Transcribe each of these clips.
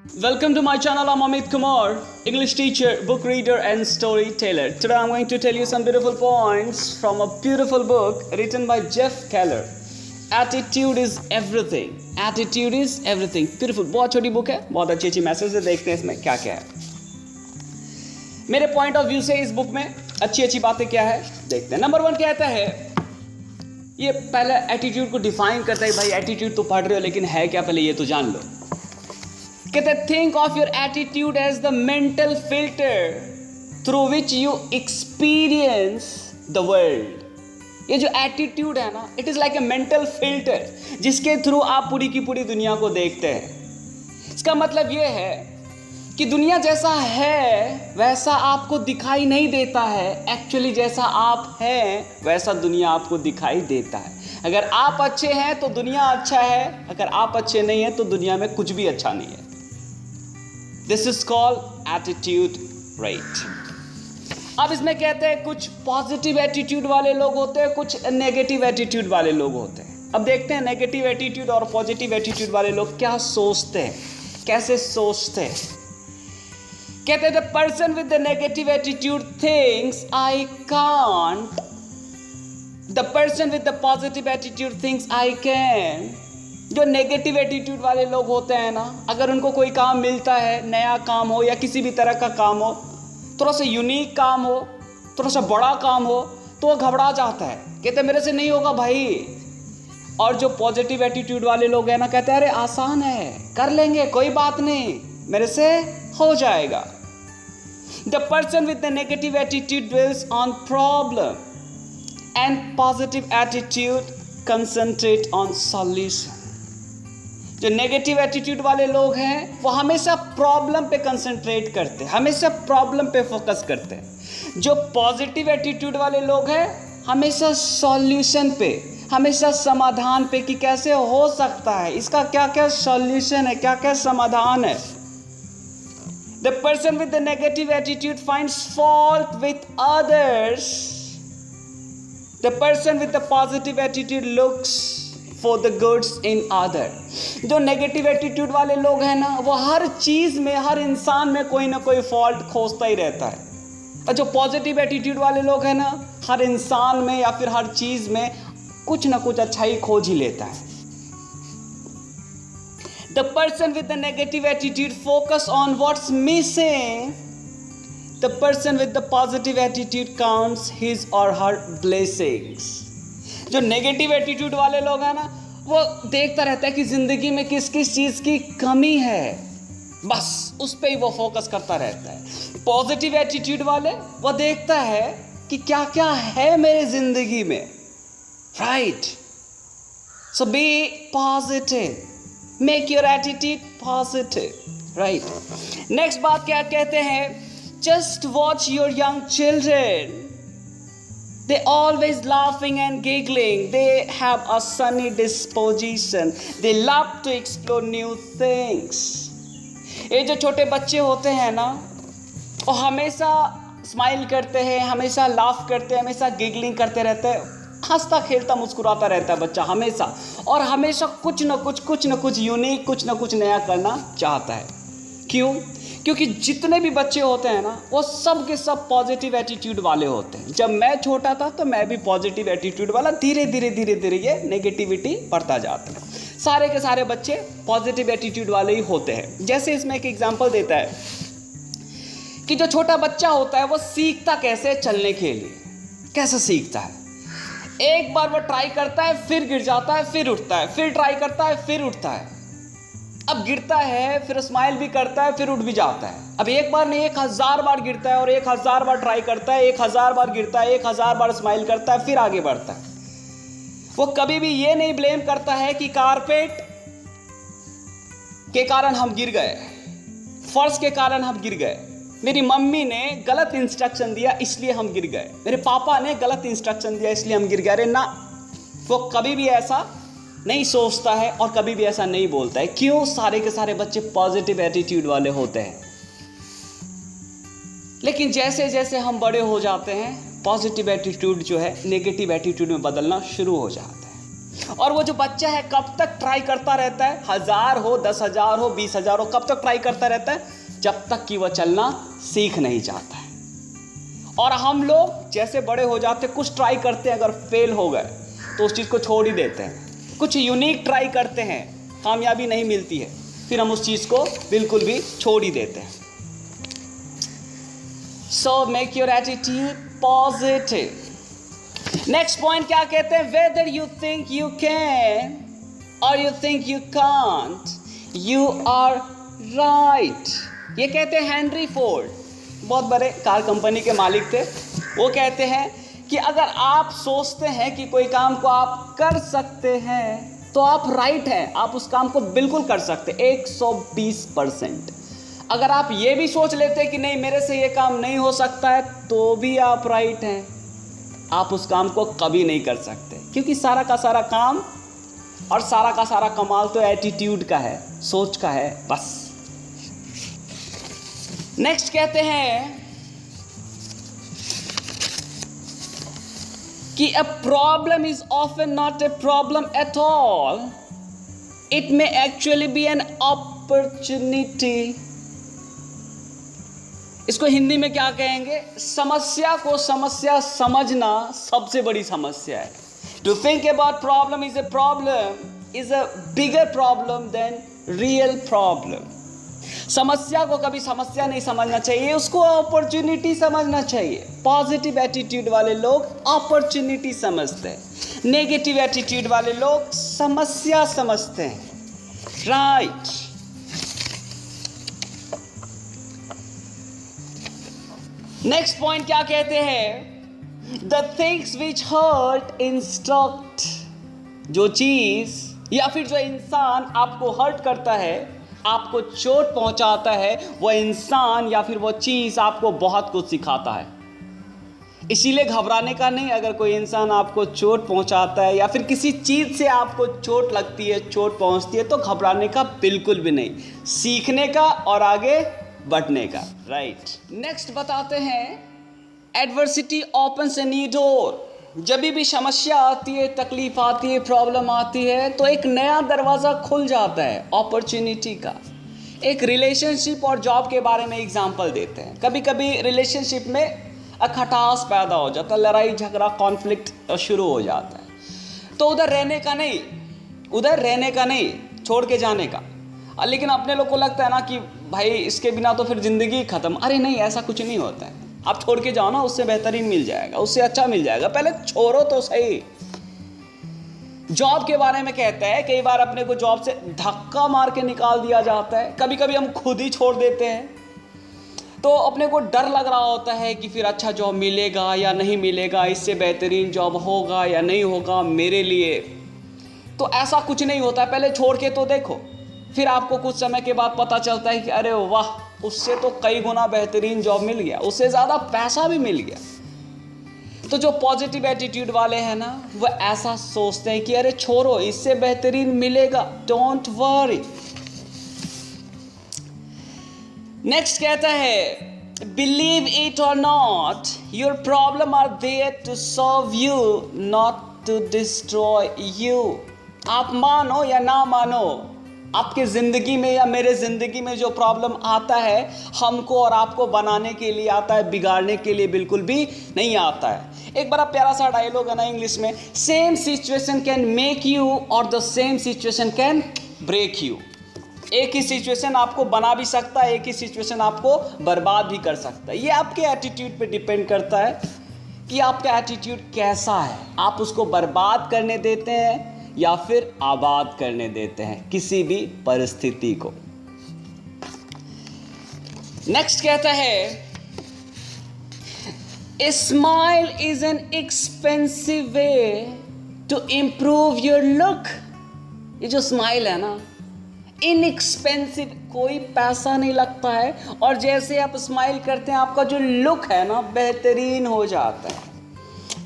Welcome to my channel. I'm Amit Kumar, English teacher, book reader, and storyteller. Today I'm going to tell you some beautiful points from a beautiful book written by Jeff Keller. Attitude is everything. Attitude is everything. Beautiful. बहुत छोटी book है, बहुत अच्छी अच्छी message है. देखते हैं इसमें क्या क्या है. मेरे पॉइंट ऑफ व्यू से इस बुक में अच्छी अच्छी बातें क्या है देखते हैं. नंबर 1 कहता है, ये पहले एटीट्यूड को डिफाइन करता है. भाई एटीट्यूड तो पढ़ रहे हो लेकिन है क्या, पहले ये तो जान लो. कहते हैं, think of your attitude as the mental filter through which you experience the world. ये जो एटीट्यूड है ना, it is like a mental filter जिसके थ्रू आप पूरी की पूरी दुनिया को देखते हैं. इसका मतलब ये है कि दुनिया जैसा है वैसा आपको दिखाई नहीं देता है. एक्चुअली जैसा आप हैं वैसा दुनिया आपको दिखाई देता है. अगर आप अच्छे हैं तो दुनिया अच्छा है, अगर आप अच्छे नहीं हैं तो दुनिया में कुछ भी अच्छा नहीं है. This is called attitude right. अब इसमें कहते हैं कुछ पॉजिटिव एटीट्यूड वाले लोग होते हैं, कुछ नेगेटिव एटीट्यूड वाले लोग होते हैं. अब देखते हैं नेगेटिव एटीट्यूड और पॉजिटिव एटीट्यूड वाले लोग क्या सोचते हैं, कैसे सोचते हैं. कहते हैं the person with the negative attitude thinks I can't, the person with the positive attitude thinks I can. जो नेगेटिव एटीट्यूड वाले लोग होते हैं ना, अगर उनको कोई काम मिलता है, नया काम हो या किसी भी तरह का काम हो, थोड़ा सा यूनिक काम हो, थोड़ा सा बड़ा काम हो, तो वो घबरा जाता है. कहते हैं मेरे से नहीं होगा भाई. और जो पॉजिटिव एटीट्यूड वाले लोग हैं ना, कहते हैं अरे आसान है, कर लेंगे, कोई बात नहीं, मेरे से हो जाएगा. The person with the negative attitude dwells on problem and positive attitude concentrate on solution. जो नेगेटिव एटीट्यूड वाले लोग हैं वो हमेशा प्रॉब्लम पे कंसंट्रेट करते हैं, हमेशा प्रॉब्लम पे फोकस करते हैं. जो पॉजिटिव एटीट्यूड वाले लोग हैं हमेशा सॉल्यूशन पे, हमेशा समाधान पे कि कैसे हो सकता है, इसका क्या क्या सॉल्यूशन है, क्या क्या समाधान है. The person with the negative attitude finds fault with others. The person with the positive attitude looks for the goods in other. जो नेगेटिव एटीट्यूड वाले लोग हैं ना, वो हर चीज़ में, हर इंसान में कोई ना कोई फॉल्ट खोजता ही रहता है. और जो पॉजिटिव एटीट्यूड वाले लोग हैं ना, हर इंसान में या फिर हर चीज़ में कुछ ना कुछ अच्छाई खोज ही लेता है. The person with the negative attitude focus on what's missing. The person with the positive attitude counts his or her blessings. जो नेगेटिव एटीट्यूड वाले लोग हैं ना, वो देखता रहता है कि जिंदगी में किस किस चीज़ की कमी है, बस उस पर ही वो फोकस करता रहता है. पॉजिटिव एटीट्यूड वाले वो देखता है कि क्या क्या है मेरे जिंदगी में. Right. So be positive. Make your attitude positive, right? Next बात क्या कहते हैं? Just watch your young children. They always laughing and giggling. They have a sunny disposition. They love to explore new things. ये जो छोटे बच्चे होते हैं ना, वो हमेशा स्माइल करते हैं, हमेशा लाफ करते हैं, हमेशा गिगलिंग करते रहते हैं. हंसता खेलता मुस्कुराता रहता है बच्चा हमेशा, और हमेशा कुछ ना कुछ यूनिक, कुछ ना कुछ नया करना चाहता है. क्यों? क्योंकि जितने भी बच्चे होते हैं ना, वो सब के सब पॉजिटिव एटीट्यूड वाले होते हैं. जब मैं छोटा था तो मैं भी पॉजिटिव एटीट्यूड वाला, धीरे धीरे ये नेगेटिविटी बढ़ता जाता है. सारे के सारे बच्चे पॉजिटिव एटीट्यूड वाले ही होते हैं. जैसे इसमें एक एग्जाम्पल देता है कि जो छोटा बच्चा होता है वो सीखता कैसे चलने के लिए, कैसे सीखता है. एक बार वो ट्राई करता है, फिर गिर जाता है, फिर उठता है, फिर ट्राई करता है, फिर उठता है. अब गिरता है, फिर स्माइल भी करता है, फिर उठ भी जाता है. अब एक बार नहीं, 1000 बार गिरता है और 1000 बार ट्राई करता है, 1000 बार गिरता है, 1000 बार स्माइल करता है, फिर आगे बढ़ता है. वो कभी भी ये नहीं ब्लेम करता है कि कारपेट के कारण हम गिर गए, फर्श के कारण हम गिर गए, मेरी मम्मी ने गलत इंस्ट्रक्शन दिया इसलिए हम गिर गए, मेरे पापा ने गलत इंस्ट्रक्शन दिया इसलिए हम गिर गए. अरे ना, वो कभी भी ऐसा नहीं सोचता है और कभी भी ऐसा नहीं बोलता है. क्यों? सारे के सारे बच्चे पॉजिटिव एटीट्यूड वाले होते हैं. लेकिन जैसे जैसे हम बड़े हो जाते हैं, पॉजिटिव एटीट्यूड जो है नेगेटिव एटीट्यूड में बदलना शुरू हो जाता है. और वो जो बच्चा है कब तक ट्राई करता रहता है, 1000 हो, 10,000 हो, 20,000 हो, कब तक ट्राई करता रहता है? जब तक कि वह चलना सीख नहीं जाता है। और हम लोग जैसे बड़े हो जाते कुछ ट्राई करते हैं, अगर फेल हो गए तो उस चीज़ को छोड़ ही देते हैं। कुछ यूनिक ट्राई करते हैं, कामयाबी नहीं मिलती है, फिर हम उस चीज़ को बिल्कुल भी छोड़ ही देते हैं। So make your attitude positive. Next point क्या कहते हैं? Whether you think you can or you think you can't, you are right. ये कहते हैं हेनरी फोर्ड, बहुत बड़े कार कंपनी के मालिक थे। वो कहते हैं कि अगर आप सोचते हैं कि कोई काम को आप कर सकते हैं तो आप राइट हैं, आप उस काम को बिल्कुल कर सकते 120%। अगर आप ये भी सोच लेते हैं कि नहीं मेरे से ये काम नहीं हो सकता है, तो भी आप राइट हैं, आप उस काम को कभी नहीं कर सकते। क्योंकि सारा का सारा काम और सारा का सारा कमाल तो एटीट्यूड का है, सोच का है बस। नेक्स्ट कहते हैं कि a problem is often not a problem at all, it may actually be an opportunity। इसको हिंदी में क्या कहेंगे? समस्या को समस्या समझना सबसे बड़ी समस्या है। To think about problem is a problem is a bigger problem than real problem। समस्या को कभी समस्या नहीं समझना चाहिए, उसको अपॉर्चुनिटी समझना चाहिए। पॉजिटिव एटीट्यूड वाले लोग अपॉर्चुनिटी समझते हैं, नेगेटिव एटीट्यूड वाले लोग समस्या समझते हैं। राइट। नेक्स्ट पॉइंट क्या कहते हैं? The things which hurt instruct. जो चीज या फिर जो इंसान आपको हर्ट करता है, आपको चोट पहुंचाता है, वह इंसान या फिर वह चीज आपको बहुत कुछ सिखाता है। इसीलिए घबराने का नहीं। अगर कोई इंसान आपको चोट पहुंचाता है या फिर किसी चीज से आपको चोट लगती है, चोट पहुंचती है, तो घबराने का बिल्कुल भी नहीं, सीखने का और आगे बढ़ने का। राइट। नेक्स्ट बताते हैं, adversity opens a new door. जब भी समस्या आती है, तकलीफ आती है, प्रॉब्लम आती है, तो एक नया दरवाज़ा खुल जाता है अपॉर्चुनिटी का। एक रिलेशनशिप और जॉब के बारे में एग्जांपल देते हैं। कभी कभी रिलेशनशिप में खटास पैदा हो जाता है, लड़ाई झगड़ा कॉन्फ्लिक्ट शुरू हो जाता है। तो उधर रहने का नहीं, छोड़ के जाने का। लेकिन अपने लोग को लगता है ना कि भाई इसके बिना तो फिर ज़िंदगी ख़त्म। अरे नहीं, ऐसा कुछ नहीं होता है। आप छोड़ के जाओ ना, उससे बेहतरीन मिल जाएगा, उससे अच्छा मिल जाएगा। पहले छोड़ो तो सही। जॉब के बारे में कहता है, कई बार अपने को जॉब से धक्का मार के निकाल दिया जाता है। कभी कभी हम खुद ही छोड़ देते हैं, तो अपने को डर लग रहा होता है कि फिर अच्छा जॉब मिलेगा या नहीं मिलेगा, इससे बेहतरीन जॉब होगा या नहीं होगा मेरे लिए। तो ऐसा कुछ नहीं होता। पहले छोड़ के तो देखो, फिर आपको कुछ समय के बाद पता चलता है कि अरे वाह, उससे तो कई गुना बेहतरीन जॉब मिल गया, उससे ज़्यादा पैसा भी मिल गया। तो जो पॉजिटिव एटीट्यूड वाले हैं ना, वो ऐसा सोचते हैं कि अरे छोड़ो, इससे बेहतरीन मिलेगा, डोंट वरी। नेक्स्ट कहता है, believe it or not, your problem are there to serve you, not to destroy you. आप मानो या ना मानो, आपके ज़िंदगी में या मेरे ज़िंदगी में जो प्रॉब्लम आता है, हमको और आपको बनाने के लिए आता है, बिगाड़ने के लिए बिल्कुल भी नहीं आता है। एक बड़ा प्यारा सा डायलॉग है ना इंग्लिश में, same situation can make you or the same situation can break you. एक ही सिचुएशन आपको बना भी सकता है, एक ही सिचुएशन आपको बर्बाद भी कर सकता है। ये आपके एटीट्यूड पे डिपेंड करता है कि आपका एटीट्यूड कैसा है। आप उसको बर्बाद करने देते हैं या फिर आबाद करने देते हैं किसी भी परिस्थिति को। नेक्स्ट कहता है, a smile is an expensive way to improve your look. ये जो स्माइल है ना, इनएक्सपेंसिव, कोई पैसा नहीं लगता है, और जैसे आप स्माइल करते हैं आपका जो लुक है ना बेहतरीन हो जाता है।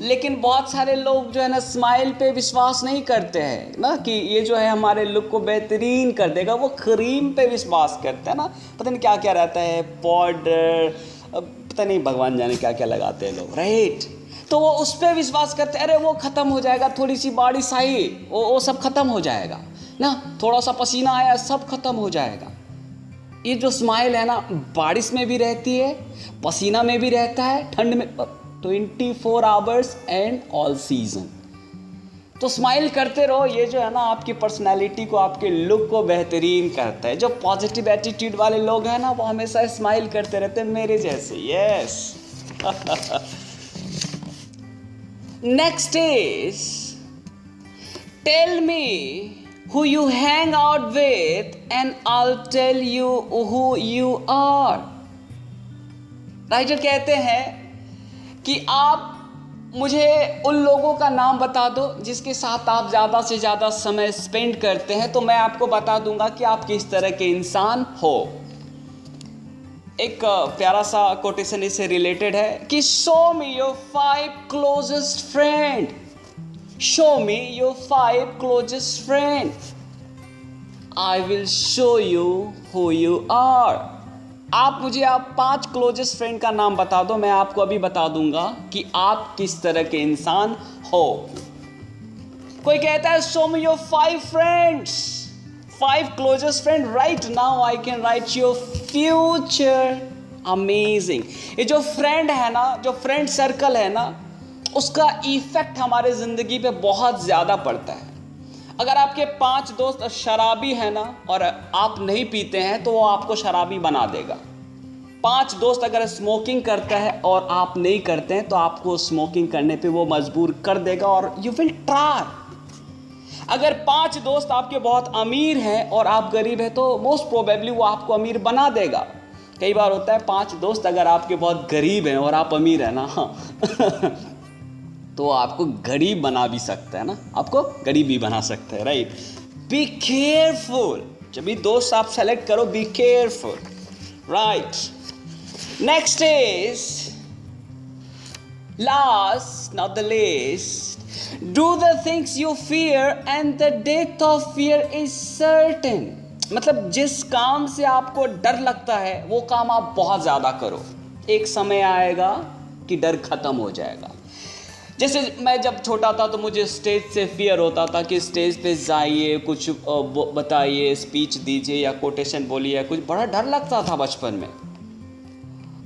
लेकिन बहुत सारे लोग जो है ना स्माइल पे विश्वास नहीं करते हैं ना, कि ये जो है हमारे लुक को बेहतरीन कर देगा। वो क्रीम पे विश्वास करते हैं ना, पता नहीं क्या क्या रहता है, पाउडर, पता नहीं भगवान जाने क्या क्या लगाते हैं लोग। राइट। तो वो उस पर विश्वास करते, अरे वो ख़त्म हो जाएगा, थोड़ी सी बारिश आई वो सब ख़त्म हो जाएगा ना, थोड़ा सा पसीना आया सब ख़त्म हो जाएगा। ये जो स्माइल है ना, बारिश में भी रहती है, पसीना में भी रहता है, ठंड में, 24 आवर्स एंड ऑल सीजन। तो स्माइल करते रहो, ये जो है ना आपकी पर्सनालिटी को, आपके लुक को बेहतरीन करता है। जो पॉजिटिव एटीट्यूड वाले लोग हैं ना, वो हमेशा स्माइल करते रहते हैं, मेरे जैसे। Yes. Next is, tell me who you hang out with and I'll tell you who you are। Writer कहते हैं कि आप मुझे उन लोगों का नाम बता दो जिसके साथ आप ज़्यादा से ज़्यादा समय स्पेंड करते हैं, तो मैं आपको बता दूंगा कि आप किस तरह के इंसान हो। एक प्यारा सा कोटेशन इससे रिलेटेड है कि show me your 5 closest friend, show me your 5 closest friend, I will show you who you are. आप मुझे 5 क्लोजेस्ट फ्रेंड का नाम बता दो, मैं आपको अभी बता दूंगा कि आप किस तरह के इंसान हो। कोई कहता है show me your 5 friends, 5 closest friend, right now I can write your future. Amazing. ये जो फ्रेंड है ना, जो फ्रेंड सर्कल है ना, उसका इफेक्ट हमारे ज़िंदगी पे बहुत ज़्यादा पड़ता है। अगर आपके 5 दोस्त शराबी हैं ना और आप नहीं पीते हैं, तो वो आपको शराबी बना देगा। 5 दोस्त अगर स्मोकिंग करता है और आप नहीं करते हैं, तो आपको स्मोकिंग करने पे वो मजबूर कर देगा और यू विल ट्राई। अगर 5 दोस्त आपके बहुत अमीर हैं और आप गरीब हैं, तो मोस्ट प्रोबेबली वो आपको अमीर बना देगा। कई बार होता है 5 दोस्त अगर आपके बहुत गरीब हैं और आप अमीर हैं ना तो आपको गरीब बना भी सकता है ना, आपको गरीब भी बना सकता है, राइट। बी केयरफुल, जब भी दोस्त आप सेलेक्ट करो, be careful, right. Next is last not the least, do the things you fear and the death of fear is certain. मतलब जिस काम से आपको डर लगता है वो काम आप बहुत ज़्यादा करो, एक समय आएगा कि डर खत्म हो जाएगा। जैसे मैं जब छोटा था तो मुझे स्टेज से फियर होता था कि स्टेज पे जाइए, कुछ बताइए, स्पीच दीजिए या कोटेशन बोलिए या कुछ, बड़ा डर लगता था बचपन में।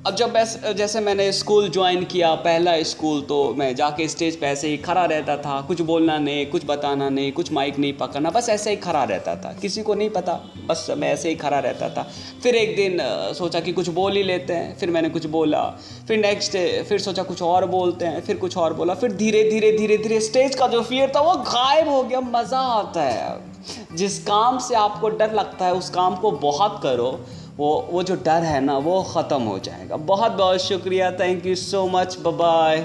अब जब जैसे मैंने स्कूल ज्वाइन किया, पहला स्कूल, तो मैं जाके स्टेज पे ऐसे ही खड़ा रहता था, कुछ बोलना नहीं, कुछ बताना नहीं, कुछ माइक नहीं पकड़ना, बस ऐसे ही खड़ा रहता था, किसी को नहीं पता, बस मैं ऐसे ही खड़ा रहता था। फिर एक दिन सोचा कि कुछ बोल ही लेते हैं, फिर मैंने कुछ बोला, फिर नेक्स्ट डे फिर सोचा कुछ और बोलते हैं, फिर कुछ और बोला, फिर धीरे धीरे धीरे धीरे स्टेज का जो फियर था वो गायब हो गया। मज़ा आता है। जिस काम से आपको डर लगता है उस काम को बहुत करो, वो जो डर है ना वो ख़त्म हो जाएगा। बहुत बहुत शुक्रिया, thank you so much, bye bye.